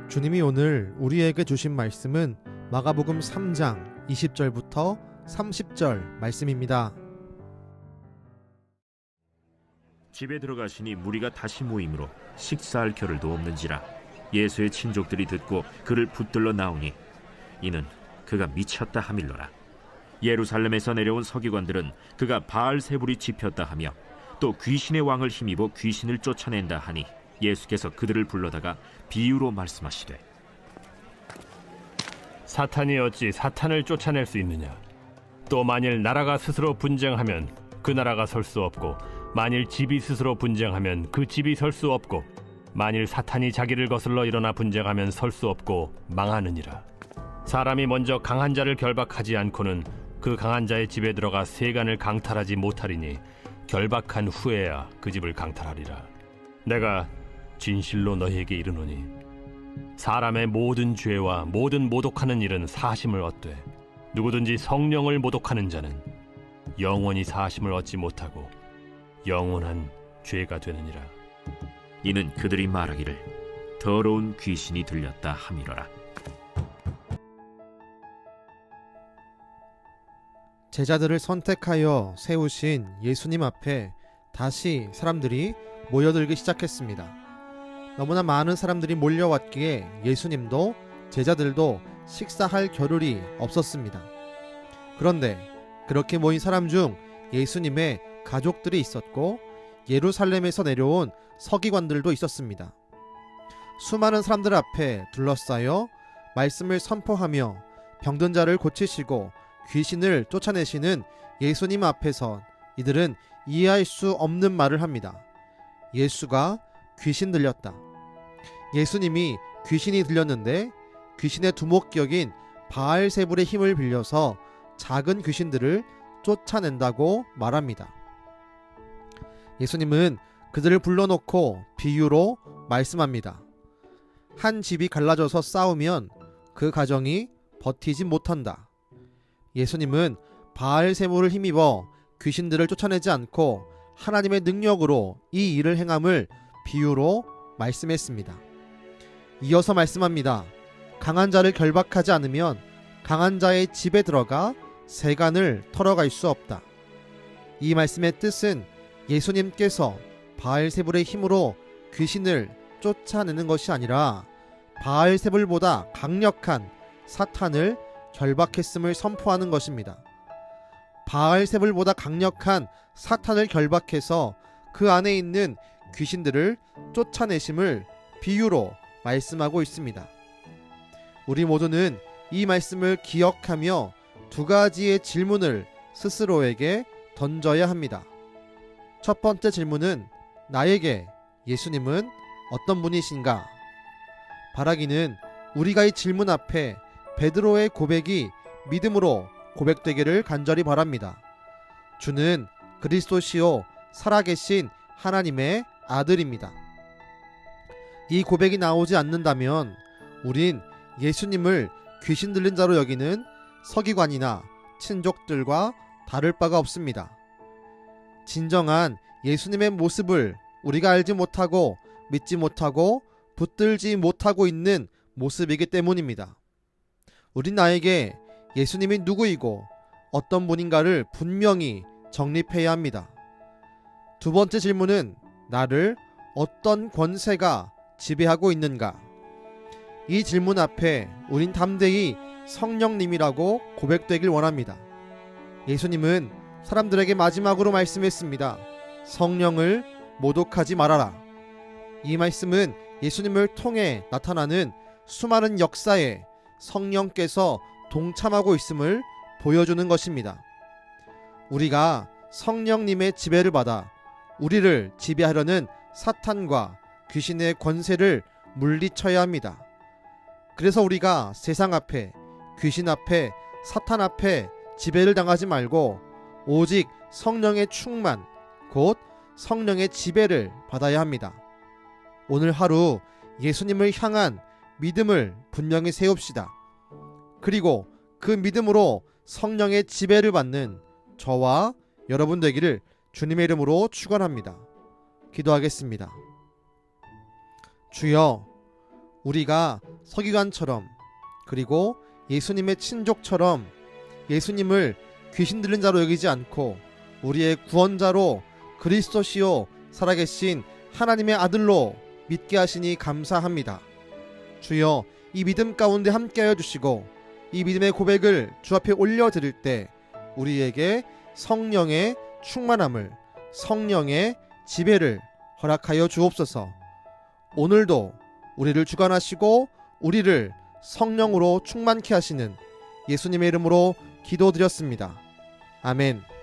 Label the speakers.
Speaker 1: 주님이 오늘 우리에게 주신 말씀은 마가복음 3장 20절부터 30절 말씀입니다.
Speaker 2: 집에 들어가시니 무리가 다시 모이므로 식사할 겨를도 없는지라 예수의 친족들이 듣고 그를 붙들러 나오니 이는 그가 미쳤다 하밀러라. 예루살렘에서 내려온 서기관들은 그가 바알세불이 집혔다 하며 또 귀신의 왕을 힘입어 귀신을 쫓아낸다 하니 예수께서 그들을 불러다가 비유로 말씀하시되
Speaker 3: 사탄이 어찌 사탄을 쫓아낼 수 있느냐? 또 만일 나라가 스스로 분쟁하면 그 나라가 설 수 없고 만일 집이 스스로 분쟁하면 그 집이 설 수 없고 만일 사탄이 자기를 거슬러 일어나 분쟁하면 설 수 없고 망하느니라. 사람이 먼저 강한 자를 결박하지 않고는 그 강한 자의 집에 들어가 세간을 강탈하지 못하리니 결박한 후에야 그 집을 강탈하리라. 내가 진실로 너희에게 이르노니 사람의 모든 죄와 모든 모독하는 일은 사심을 얻되 누구든지 성령을 모독하는 자는 영원히 사심을 얻지 못하고 영원한 죄가 되느니라.
Speaker 2: 이는 그들이 말하기를 더러운 귀신이 들렸다 하밀어라.
Speaker 1: 제자들을 선택하여 세우신 예수님 앞에 다시 사람들이 모여들기 시작했습니다. 너무나 많은 사람들이 몰려왔기에 예수님도 제자들도 식사할 겨를이 없었습니다. 그런데 그렇게 모인 사람 중 예수님의 가족들이 있었고 예루살렘에서 내려온 서기관들도 있었습니다. 수많은 사람들 앞에 둘러싸여 말씀을 선포하며 병든 자를 고치시고 귀신을 쫓아내시는 예수님 앞에서 이들은 이해할 수 없는 말을 합니다. 예수가 귀신 들렸다. 예수님이 귀신이 들렸는데 귀신의 두목격인 바알세불의 힘을 빌려서 작은 귀신들을 쫓아낸다고 말합니다. 예수님은 그들을 불러놓고 비유로 말씀합니다. 한 집이 갈라져서 싸우면 그 가정이 버티지 못한다. 예수님은 바알세불을 힘입어 귀신들을 쫓아내지 않고 하나님의 능력으로 이 일을 행함을 비유로 말씀했습니다. 이어서 말씀합니다. 강한 자를 결박하지 않으면 강한 자의 집에 들어가 세간을 털어갈 수 없다. 이 말씀의 뜻은 예수님께서 바알세불의 힘으로 귀신을 쫓아내는 것이 아니라 바알세불보다 강력한 사탄을 결박했음을 선포하는 것입니다. 바알세불보다 강력한 사탄을 결박해서 그 안에 있는 귀신들을 쫓아내심을 비유로 말씀하고 있습니다. 우리 모두는 이 말씀을 기억하며 두 가지의 질문을 스스로에게 던져야 합니다. 첫 번째 질문은 나에게 예수님은 어떤 분이신가? 바라기는 우리가 이 질문 앞에 베드로의 고백이 믿음으로 고백되기를 간절히 바랍니다. 주는 그리스도시요 살아계신 하나님의 아들입니다. 이 고백이 나오지 않는다면 우린 예수님을 귀신 들린 자로 여기는 서기관이나 친족들과 다를 바가 없습니다. 진정한 예수님의 모습을 우리가 알지 못하고 믿지 못하고 붙들지 못하고 있는 모습이기 때문입니다. 우린 나에게 예수님이 누구이고 어떤 분인가를 분명히 정립해야 합니다. 두 번째 질문은 나를 어떤 권세가 지배하고 있는가? 이 질문 앞에 우린 담대히 성령님이라고 고백되길 원합니다. 예수님은 사람들에게 마지막으로 말씀했습니다. 성령을 모독하지 말아라. 이 말씀은 예수님을 통해 나타나는 수많은 역사에 성령께서 동참하고 있음을 보여주는 것입니다. 우리가 성령님의 지배를 받아 우리를 지배하려는 사탄과 귀신의 권세를 물리쳐야 합니다. 그래서 우리가 세상 앞에, 귀신 앞에, 사탄 앞에 지배를 당하지 말고 오직 성령의 충만, 곧 성령의 지배를 받아야 합니다. 오늘 하루 예수님을 향한 믿음을 분명히 세웁시다. 그리고 그 믿음으로 성령의 지배를 받는 저와 여러분 되기를 주님의 이름으로 축원합니다. 기도하겠습니다. 주여, 우리가 서기관처럼 그리고 예수님의 친족처럼 예수님을 귀신 들린 자로 여기지 않고 우리의 구원자로 그리스도시요 살아계신 하나님의 아들로 믿게 하시니 감사합니다. 주여, 이 믿음 가운데 함께하여 주시고 이 믿음의 고백을 주 앞에 올려드릴 때 우리에게 성령의 충만함을, 성령의 지배를 허락하여 주옵소서. 오늘도 우리를 주관하시고 우리를 성령으로 충만케 하시는 예수님의 이름으로 기도드렸습니다. 아멘.